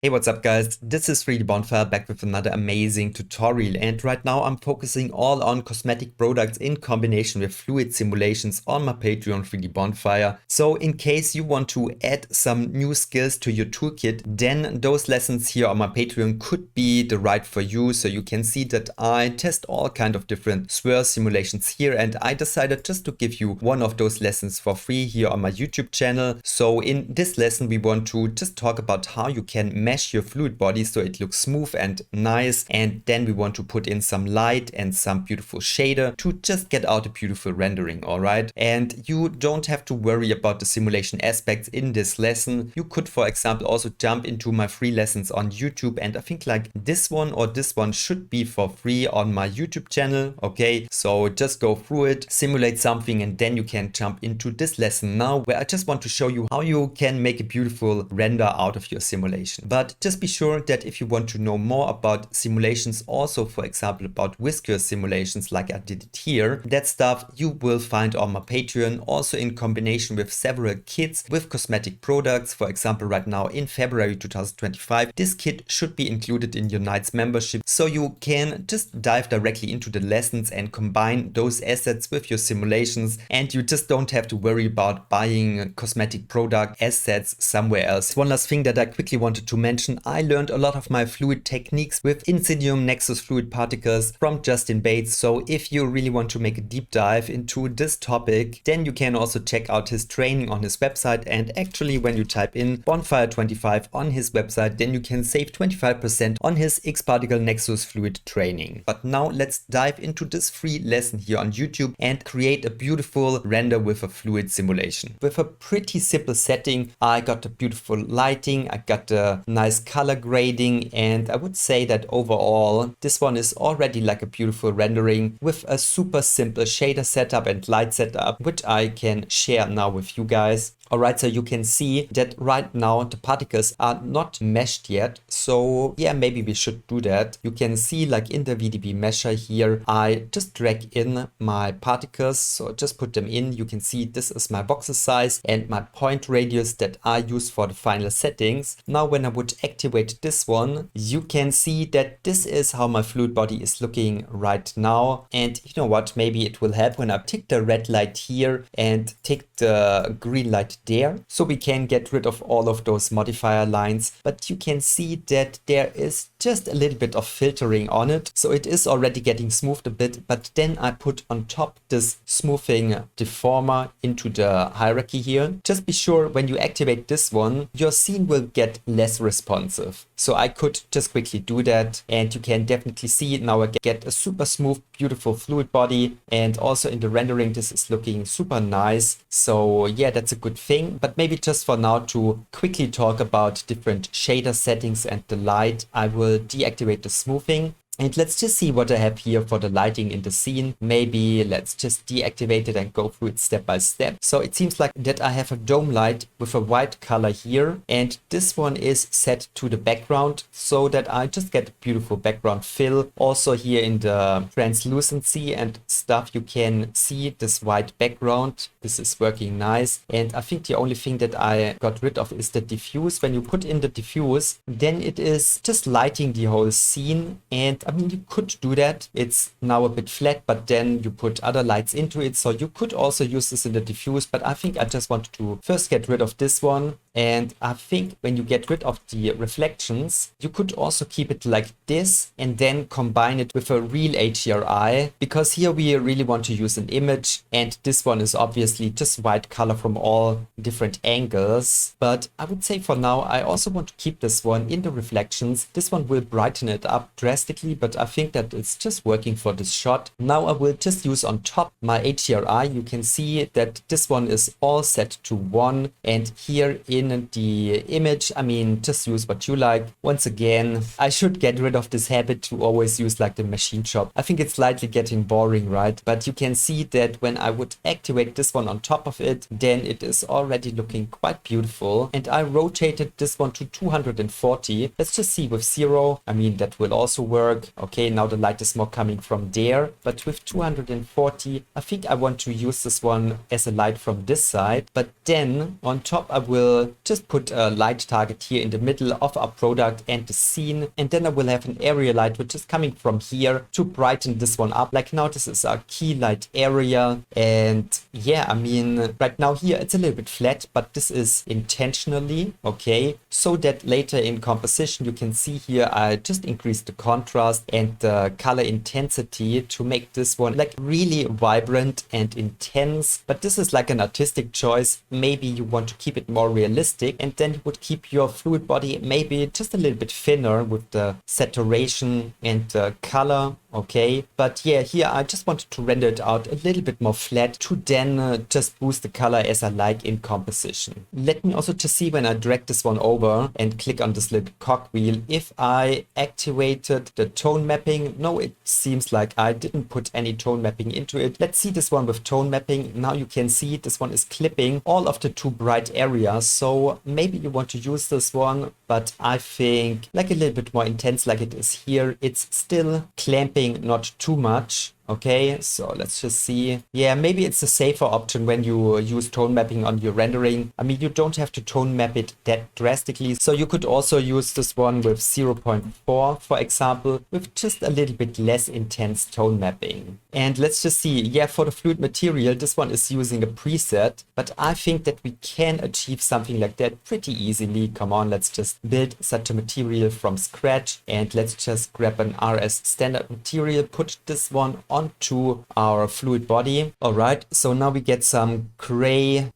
Hey, what's up guys? This is 3D Bonfire back with another amazing tutorial, and right now I'm focusing all on cosmetic products in combination with fluid simulations on my Patreon 3D Bonfire. So in case you want to add some new skills to your toolkit, then those lessons here on my Patreon could be the right for you. So you can see that I test all kind of different swirl simulations here, and I decided just to give you one of those lessons for free here on my YouTube channel. So in this lesson we want to just talk about how you can mesh your fluid body so it looks smooth and nice, and then we want to put in some light and some beautiful shader to just get out a beautiful rendering. All right, and you don't have to worry about the simulation aspects in this lesson. You could, for example, also jump into my free lessons on YouTube, and I think like this one or this one should be for free on my YouTube channel. Okay, so just go through it, simulate something, and then you can jump into this lesson now, where I just want to show you how you can make a beautiful render out of your simulation. But just be sure that if you want to know more about simulations, also for example about whisker simulations like I did it here, that stuff you will find on my Patreon, also in combination with several kits with cosmetic products. For example, right now in February 2025, this kit should be included in your Night's membership, so you can just dive directly into the lessons and combine those assets with your simulations, and you just don't have to worry about buying cosmetic product assets somewhere else. One last thing that I quickly wanted to mention: I learned a lot of my fluid techniques with Insidium Nexus fluid particles from Justin Bates. So if you really want to make a deep dive into this topic, then you can also check out his training on his website. And actually, when you type in Bonfire 25 on his website, then you can save 25% on his X particle Nexus fluid training. But now let's dive into this free lesson here on YouTube and create a beautiful render with a fluid simulation. With a pretty simple setting, I got the beautiful lighting, I got the nice color grading, and I would say that overall this one is already like a beautiful rendering with a super simple shader setup and light setup, which I can share now with you guys. Alright, so you can see that right now the particles are not meshed yet. So yeah, maybe we should do that. You can see like in the VDB mesher here, I just drag in my particles. So just put them in. You can see this is my voxel size and my point radius that I use for the final settings. Now when I would activate this one, you can see that this is how my fluid body is looking right now. And you know what, maybe it will help when I tick the red light here and tick the green light there, so we can get rid of all of those modifier lines. But you can see that there is just a little bit of filtering on it, so it is already getting smoothed a bit. But then I put on top this smoothing deformer into the hierarchy here. Just be sure when you activate this one, your scene will get less responsive. So I could just quickly do that, and you can definitely see now I get a super smooth, beautiful fluid body, and also in the rendering this is looking super nice. So yeah, that's a good thing. But maybe just for now, to quickly talk about different shader settings and the light, I will deactivate the smoothing. And let's just see what I have here for the lighting in the scene. Maybe let's just deactivate it and go through it step by step. So it seems like that I have a dome light with a white color here, and this one is set to the background so that I just get a beautiful background fill. Also here in the translucency and stuff, you can see this white background. This is working nice. And I think the only thing that I got rid of is the diffuse. When you put in the diffuse, then it is just lighting the whole scene. And I mean, you could do that. It's now a bit flat, but then you put other lights into it. So you could also use this in the diffuse, but I think I just wanted to first get rid of this one. And I think when you get rid of the reflections, you could also keep it like this and then combine it with a real HDRI, because here we really want to use an image, and this one is obviously just white color from all different angles. But I would say for now, I also want to keep this one in the reflections. This one will brighten it up drastically, but I think that it's just working for this shot. Now I will just use on top my HDRI. You can see that this one is all set to 1, and here in the image, I mean, just use what you like. Once again, I should get rid of this habit to always use like the machine shop. I think it's slightly getting boring, right? But you can see that when I would activate this one on top of it, then it is already looking quite beautiful. And I rotated this one to 240. Let's just see with 0. I mean, that will also work. work. Okay, now the light is more coming from there, but with 240, I think I want to use this one as a light from this side. But then on top, I will just put a light target here in the middle of our product and the scene. And then I will have an area light, which is coming from here to brighten this one up. Like now, this is our key light area. And yeah, I mean, right now here, it's a little bit flat, but this is intentionally, okay, so that later in composition, you can see here, I just increased the contrast and the color intensity to make this one like really vibrant and intense. But this is like an artistic choice. Maybe you want to keep it more realistic, and then you would keep your fluid body maybe just a little bit thinner with the saturation and the color. Okay, but yeah, here I just wanted to render it out a little bit more flat to then just boost the color as I like in composition. Let me also just see when I drag this one over and click on this little cogwheel, if I activated the tone mapping. No, it seems like I didn't put any tone mapping into it. Let's see this one with tone mapping. Now you can see this one is clipping all of the too bright areas. So maybe you want to use this one, but I think like a little bit more intense like it is here. It's still clamping not too much. Okay, so let's just see. Yeah, maybe it's a safer option when you use tone mapping on your rendering. I mean, you don't have to tone map it that drastically. So you could also use this one with 0.4, for example, with just a little bit less intense tone mapping. And let's just see. Yeah, for the fluid material, this one is using a preset, but I think that we can achieve something like that pretty easily. Come on, let's just build such a material from scratch, and let's just grab an RS standard material, put this one onto our fluid body. All right, so now we get some gray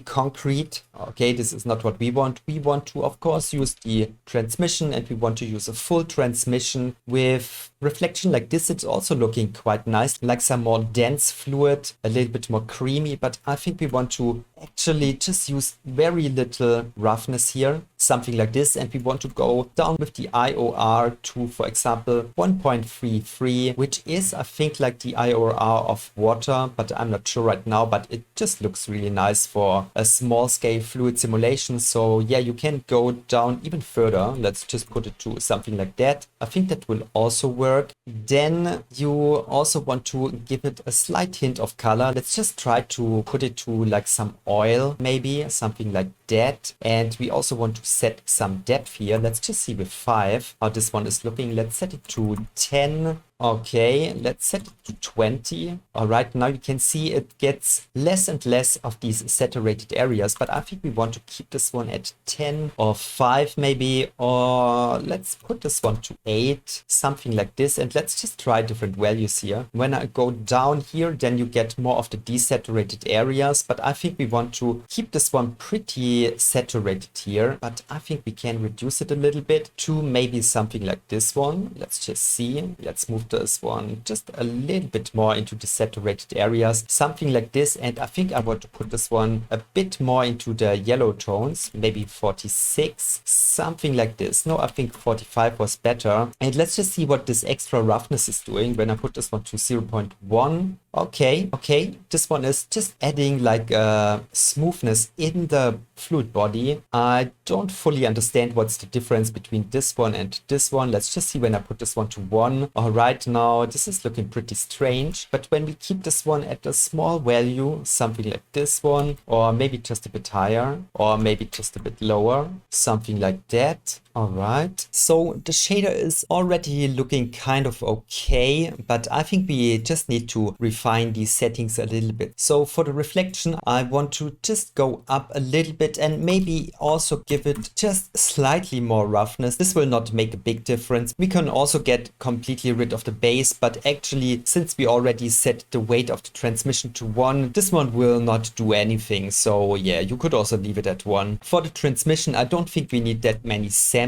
concrete. Okay, this is not what we want. We want to, of course, use the transmission, and we want to use a full transmission with reflection like this. It's also looking quite nice, like some more dense fluid, a little bit more creamy, but I think we want to actually just use very little roughness here, something like this, and we want to go down with the IOR to, for example, 1.33, which is, I think, like the IOR of water, but I'm not sure right now, but it just looks really nice for a small scale fluid simulation. So yeah, you can go down even further. Let's just put it to something like that. I think that will also work. Then you also want to give it a slight hint of color. Let's just try to put it to like some oil, maybe something like that. And we also want to set some depth here. Let's just see with 5 how this one is looking. Let's set it to 10. Okay, let's set it to 20. All right, now you can see it gets less and less of these saturated areas, but I think we want to keep this one at 10 or 5 maybe, or let's put this one to 8, something like this. And let's just try different values here. When I go down here, then you get more of the desaturated areas, but I think we want to keep this one pretty saturated here, but I think we can reduce it a little bit to maybe something like this one. Let's just see. Let's move this one just a little bit more into the saturated areas, something like this. And I think I want to put this one a bit more into the yellow tones, maybe 46, something like this. No, I think 45 was better. And let's just see what this extra roughness is doing when I put this one to 0.1. Okay, this one is just adding like a smoothness in the fluid body. I don't fully understand what's the difference between this one and this one. Let's just see when I put this one to 1. All right, now this is looking pretty strange, but when we keep this one at a small value, something like this one, or maybe just a bit higher, or maybe just a bit lower, something like that. All right, so the shader is already looking kind of okay, but I think we just need to refine these settings a little bit. So for the reflection, I want to just go up a little bit and maybe also give it just slightly more roughness. This will not make a big difference. We can also get completely rid of the base, but actually, since we already set the weight of the transmission to 1, this one will not do anything. So yeah, you could also leave it at 1. For the transmission, I don't think we need that many samples.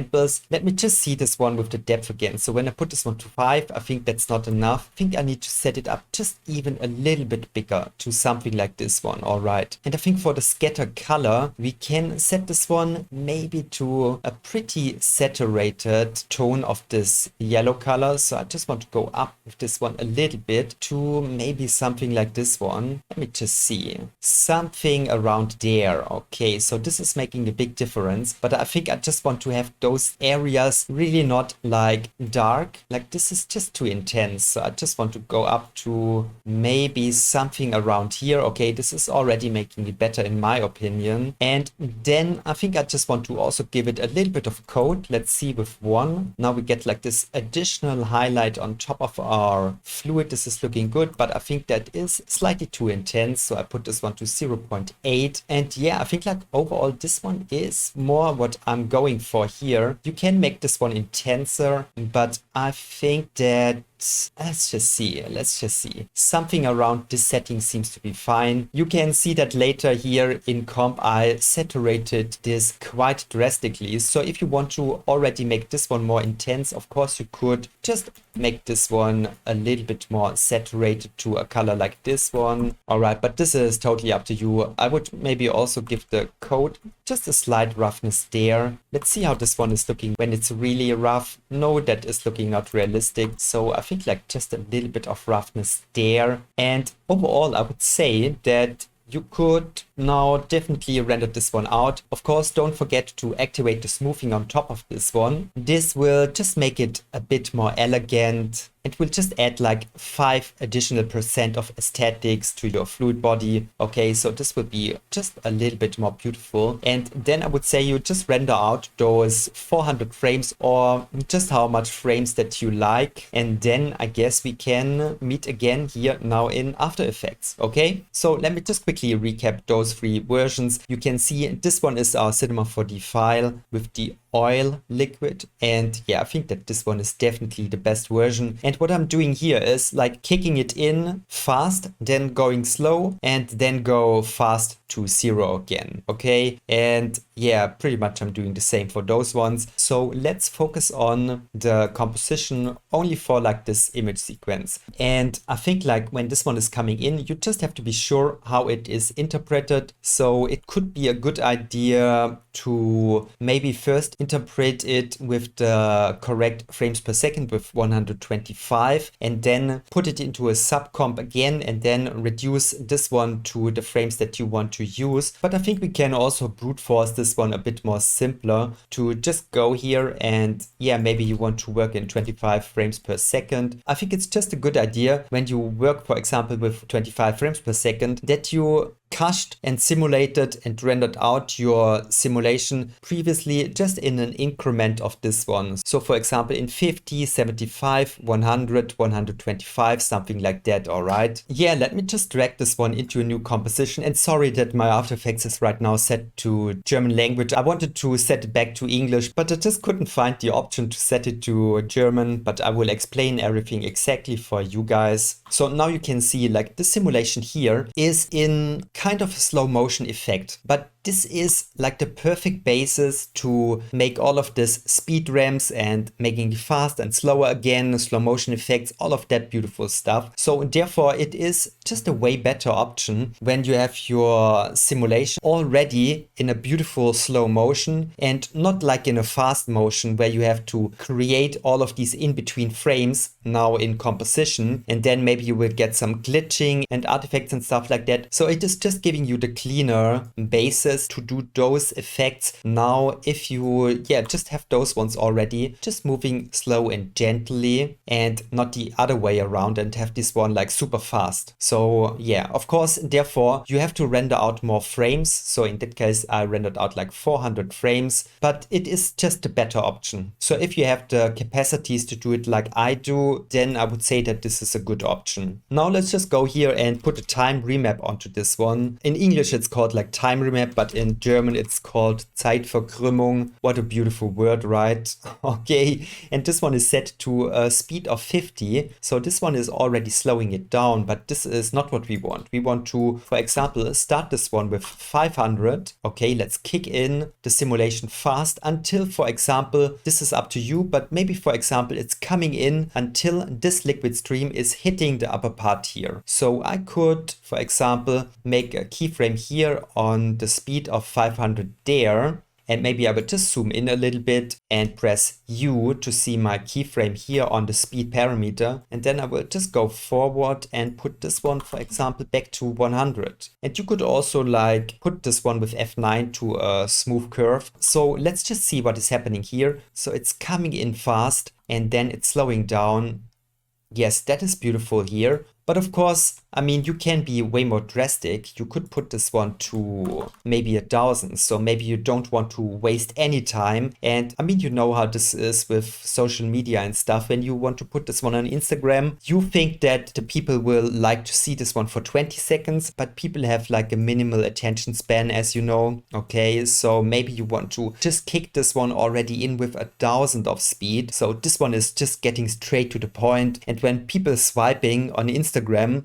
Let me just see this one with the depth again. So when I put this one to 5, I think that's not enough. I think I need to set it up just even a little bit bigger to something like this one. All right. And I think for the scatter color, we can set this one maybe to a pretty saturated tone of this yellow color. So I just want to go up with this one a little bit to maybe something like this one. Let me just see. Something around there. Okay, so this is making a big difference, but I think I just want to have those areas really not like dark. Like this is just too intense. So I just want to go up to maybe something around here. Okay, this is already making it better in my opinion. And then I think I just want to also give it a little bit of code. Let's see with 1. Now we get like this additional highlight on top of our fluid. This is looking good, but I think that is slightly too intense. So I put this one to 0.8. And yeah, I think like overall this one is more what I'm going for here. You can make this one intenser, but I think that let's just see. Something around this setting seems to be fine. You can see that later here in comp, I saturated this quite drastically. So if you want to already make this one more intense, of course you could just make this one a little bit more saturated to a color like this one. All right, but this is totally up to you. I would maybe also give the code just a slight roughness there. Let's see how this one is looking when it's really rough. No, that is looking not realistic. So I think like just a little bit of roughness there. And overall, I would say that you could now definitely render this one out. Of course, don't forget to activate the smoothing on top of this one. This will just make it a bit more elegant. It will just add like 5 additional % of aesthetics to your fluid body. Okay, so this will be just a little bit more beautiful. And then I would say you just render out those 400 frames or just how much frames that you like. And then I guess we can meet again here now in After Effects. Okay, so let me just quickly recap those 3 versions. You can see this one is our Cinema 4D file with the oil liquid, and yeah, I think that this one is definitely the best version. And what I'm doing here is like kicking it in fast, then going slow, and then go fast to 0 again. Okay, and yeah, pretty much I'm doing the same for those ones. So let's focus on the composition only for like this image sequence. And I think like when this one is coming in, you just have to be sure how it is interpreted. So it could be a good idea to maybe first interpret it with the correct frames per second with 125 and then put it into a subcomp again and then reduce this one to the frames that you want to use. But I think we can also brute force this one a bit more simpler to just go here and yeah, maybe you want to work in 25 frames per second. I think it's just a good idea when you work, for example, with 25 frames per second that you cached and simulated and rendered out your simulation previously just in an increment of this one. So for example, in 50, 75, 100, 125, something like that. All right. Yeah, let me just drag this one into a new composition. And sorry that my After Effects is right now set to German language. I wanted to set it back to English, but I just couldn't find the option to set it to German, but I will explain everything exactly for you guys. So now you can see like the simulation here is in kind of a slow motion effect, but this is like the perfect basis to make all of this speed ramps and making it fast and slower again, slow motion effects, all of that beautiful stuff. So therefore it is just a way better option when you have your simulation already in a beautiful slow motion and not like in a fast motion where you have to create all of these in between frames now in composition, and then maybe you will get some glitching and artifacts and stuff like that. So it is just giving you the cleaner basis to do those effects now if you just have those ones already, just moving slow and gently and not the other way around and have this one like super fast. So yeah, of course, therefore you have to render out more frames. So in that case I rendered out like 400 frames, but it is just a better option. So if you have the capacities to do it like I do, then I would say that this is a good option. Now let's just go here and put a time remap onto this one. In English it's called like time remap, but in German it's called Zeitverkrümmung. What a beautiful word, right? Okay, and this one is set to a speed of 50. So this one is already slowing it down, but this is not what we want. We want to, for example, start this one with 500. Okay, let's kick in the simulation fast until, for example, this is up to you, but maybe, for example, it's coming in until this liquid stream is hitting the upper part here. So I could, for example, make a keyframe here on the speed of 500 there. And maybe I will just zoom in a little bit and press U to see my keyframe here on the speed parameter. And then I will just go forward and put this one, for example, back to 100. And you could also like put this one with F9 to a smooth curve. So let's just see what is happening here. So it's coming in fast and then it's slowing down. Yes, that is beautiful here. But of course, I mean, you can be way more drastic. You could put this one to maybe 1,000. So maybe you don't want to waste any time. And I mean, you know how this is with social media and stuff. When you want to put this one on Instagram, you think that the people will like to see this one for 20 seconds, but people have like a minimal attention span, as you know. Okay, so maybe you want to just kick this one already in with 1,000 of speed. So this one is just getting straight to the point. And when people swiping on Instagram,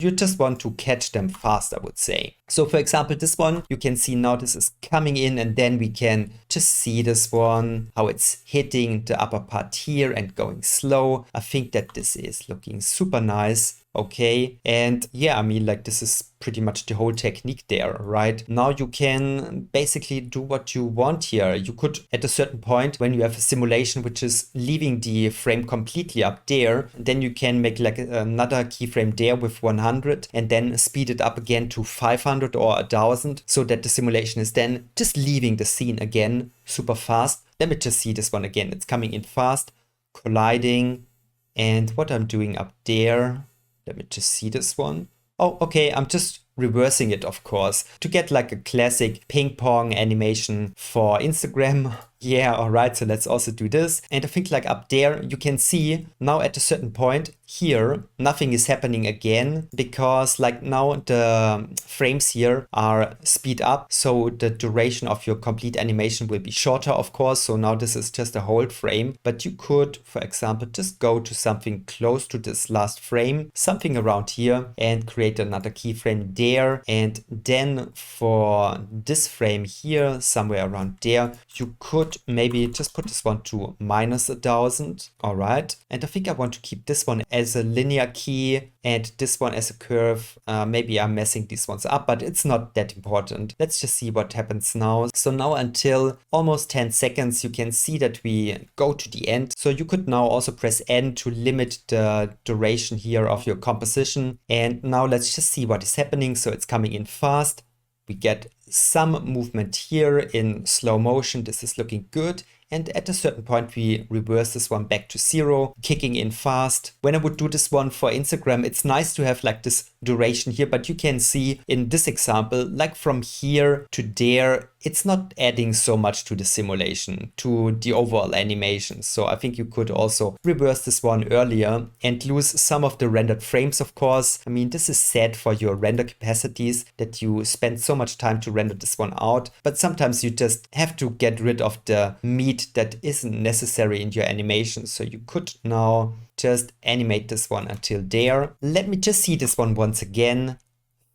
you just want to catch them fast, I would say. So for example, this one, you can see now this is coming in and then we can just see this one, how it's hitting the upper part here and going slow. I think that this is looking super nice. Okay, and yeah, I mean, like this is pretty much the whole technique there, right? Now you can basically do what you want here. You could, at a certain point, when you have a simulation which is leaving the frame completely up there, then you can make like another keyframe there with 100 and then speed it up again to 500 or 1,000 so that the simulation is then just leaving the scene again super fast. Let me just see this one again. It's coming in fast, colliding, and what I'm doing up there. Let me just see this one. Oh, okay, I'm just reversing it, of course, to get like a classic ping pong animation for Instagram. Yeah, all right, so let's also do this. And I think like up there, you can see now at a certain point here, nothing is happening again because like now the frames here are speed up. So the duration of your complete animation will be shorter, of course. So now this is just a hold frame, but you could, for example, just go to something close to this last frame, something around here, and create another keyframe there. And then for this frame here, somewhere around there, you could maybe just put this one to -1,000. All right. And I think I want to keep this one as a linear key and this one as a curve. Maybe I'm messing these ones up, but it's not that important. Let's just see what happens now. So now until almost 10 seconds, you can see that we go to the end. So you could now also press N to limit the duration here of your composition. And now let's just see what is happening. So it's coming in fast. We get some movement here in slow motion. This is looking good. And at a certain point, we reverse this one back to 0, kicking in fast. When I would do this one for Instagram, it's nice to have like this duration here, but you can see in this example, like from here to there, it's not adding so much to the simulation, to the overall animation. So I think you could also reverse this one earlier and lose some of the rendered frames, of course. I mean, this is sad for your render capacities that you spend so much time to render this one out, but sometimes you just have to get rid of the meat that isn't necessary in your animation. So you could now just animate this one until there. Let me just see this one once again.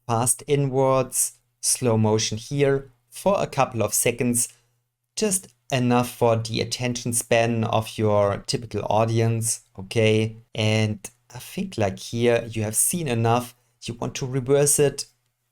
Fast inwards, slow motion here for a couple of seconds. Just enough for the attention span of your typical audience. Okay. And I think like here you have seen enough. You want to reverse it.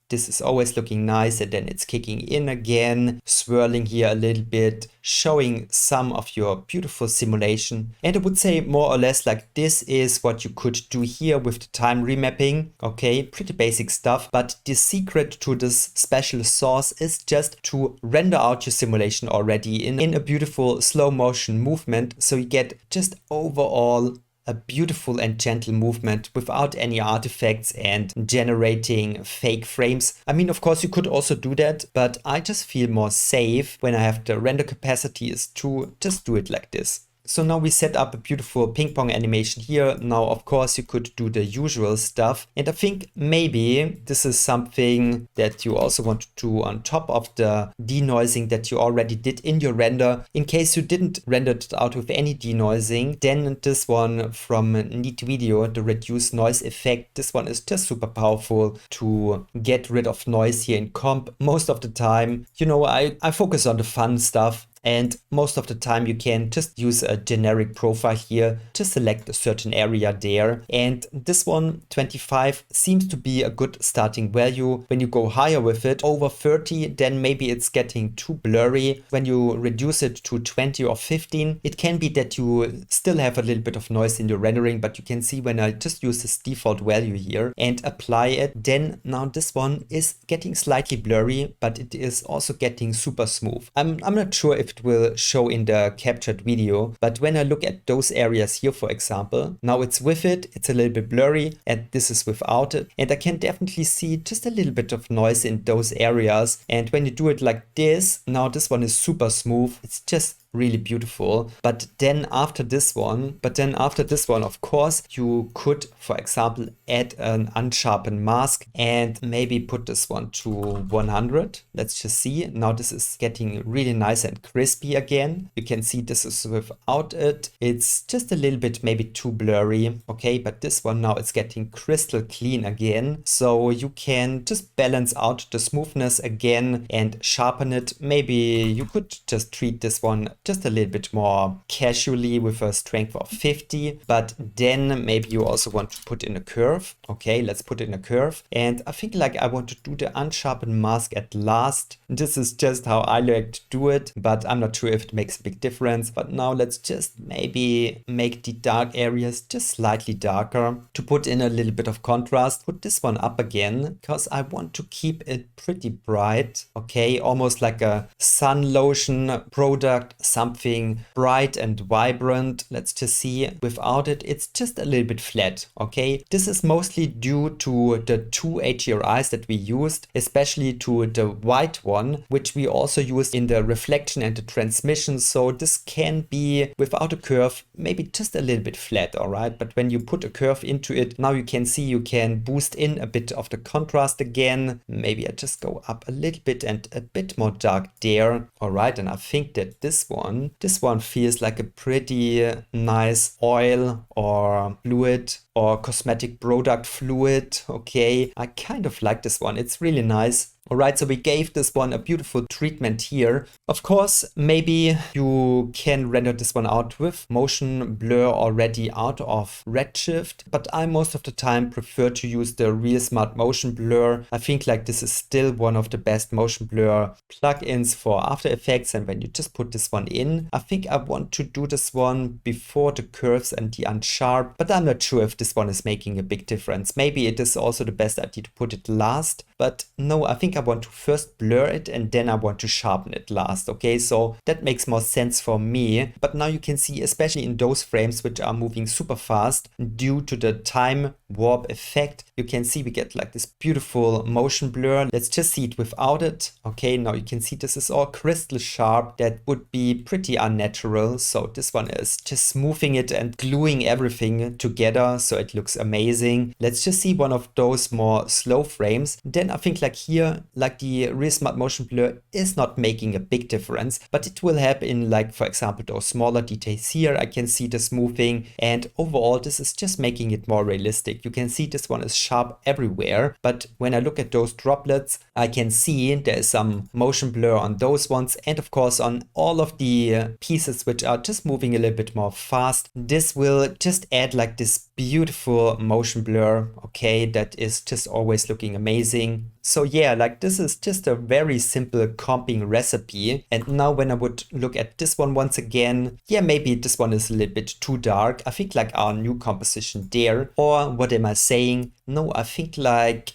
This is always looking nice, and then it's kicking in again, swirling here a little bit, showing some of your beautiful simulation. And I would say more or less like this is what you could do here with the time remapping. Okay, pretty basic stuff, but the secret to this special sauce is just to render out your simulation already in a beautiful slow motion movement, so you get just overall a beautiful and gentle movement without any artifacts and generating fake frames. I mean, of course, you could also do that, but I just feel more safe when I have the render capacity is to just do it like this. So now we set up a beautiful ping pong animation here. Now, of course, you could do the usual stuff. And I think maybe this is something that you also want to do on top of the denoising that you already did in your render. In case you didn't render it out with any denoising, then this one from Neat Video, the reduce noise effect, this one is just super powerful to get rid of noise here in comp. Most of the time, you know, I focus on the fun stuff. And most of the time you can just use a generic profile here to select a certain area there. And this one, 25, seems to be a good starting value. When you go higher with it, over 30, then maybe it's getting too blurry. When you reduce it to 20 or 15, it can be that you still have a little bit of noise in your rendering, but you can see when I just use this default value here and apply it, then now this one is getting slightly blurry, but it is also getting super smooth. I'm not sure if it will show in the captured video, but when I look at those areas here, for example, now it's with it, it's a little bit blurry, and this is without it. And I can definitely see just a little bit of noise in those areas. And when you do it like this, now this one is super smooth. It's just really beautiful. But then after this one, of course, you could, for example, add an unsharpened mask and maybe put this one to 100. Let's just see. Now this is getting really nice and crispy again. You can see this is without it. It's just a little bit maybe too blurry. Okay, but this one now it's getting crystal clean again. So you can just balance out the smoothness again and sharpen it. Maybe you could just treat this one just a little bit more casually with a strength of 50, but then maybe you also want to put in a curve. Okay, let's put in a curve. And I think like I want to do the unsharpened mask at last. This is just how I like to do it, but I'm not sure if it makes a big difference. But now let's just maybe make the dark areas just slightly darker to put in a little bit of contrast. Put this one up again because I want to keep it pretty bright. Okay, almost like a sun lotion product, something bright and vibrant. Let's just see. Without it, it's just a little bit flat. Okay, this is mostly due to the two HDRIs that we used, especially to the white one, which we also used in the reflection and the transmission. So this can be without a curve, maybe just a little bit flat. All right, but when you put a curve into it, now you can see you can boost in a bit of the contrast again. Maybe I just go up a little bit and a bit more dark there. All right, and I think that this one feels like a pretty nice oil or fluid or cosmetic product fluid. Okay, I kind of like this one. It's really nice. Alright, so we gave this one a beautiful treatment here. Of course, maybe you can render this one out with motion blur already out of Redshift, but I most of the time prefer to use the Real Smart Motion Blur. I think like this is still one of the best motion blur plugins for After Effects, and when you just put this one in, I think I want to do this one before the curves and the unsharp, but I'm not sure if this one is making a big difference. Maybe it is also the best idea to put it last, but no, I think I want to first blur it and then I want to sharpen it last. Okay, so that makes more sense for me. But now you can see, especially in those frames which are moving super fast due to the time warp effect, you can see we get like this beautiful motion blur. Let's just see it without it. Okay, now you can see this is all crystal sharp. That would be pretty unnatural. So this one is just smoothing it and gluing everything together so it looks amazing. Let's just see one of those more slow frames. Then I think like here, like the Real Smart Motion Blur is not making a big difference, but it will help in like, for example, those smaller details here. I can see the smoothing, and overall this is just making it more realistic. You can see this one is sharp everywhere, but when I look at those droplets, I can see there is some motion blur on those ones, and of course on all of the pieces which are just moving a little bit more fast. This will just add like this beautiful motion blur, okay, that is just always looking amazing. So yeah, like this is just a very simple comping recipe. And now when I would look at this one once again, yeah, maybe this one is a little bit too dark. I think like our new composition there, or what am I saying? No, I think like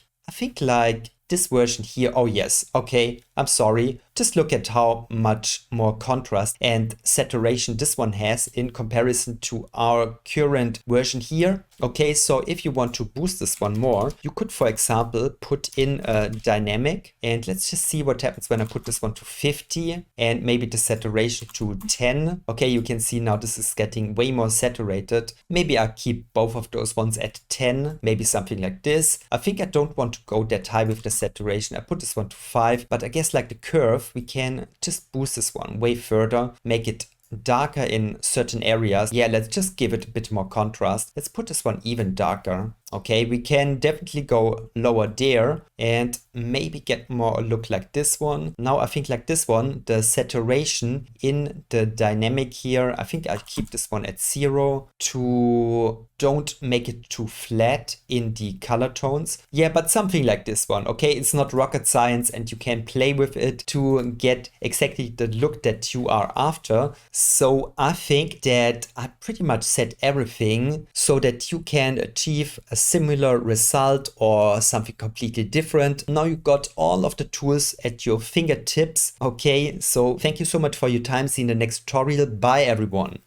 this version here. Oh yes, okay, I'm sorry. Just look at how much more contrast and saturation this one has in comparison to our current version here. Okay, so if you want to boost this one more, you could, for example, put in a dynamic, and let's just see what happens when I put this one to 50 and maybe the saturation to 10. Okay, you can see now this is getting way more saturated. Maybe I keep both of those ones at 10, maybe something like this. I think I don't want to go that high with the saturation. I put this one to 5, but I guess like the curve, we can just boost this one way further, make it darker in certain areas. Yeah, let's just give it a bit more contrast. Let's put this one even darker. Okay, we can definitely go lower there and maybe get more a look like this one. Now I think like this one, the saturation in the dynamic here, I think I'll keep this one at 0 to don't make it too flat in the color tones. Yeah, but something like this one, okay? It's not rocket science and you can play with it to get exactly the look that you are after. So I think that I pretty much set everything so that you can achieve a similar result or something completely different. Now you got all of the tools at your fingertips. Okay, so thank you so much for your time. See you in the next tutorial. Bye everyone.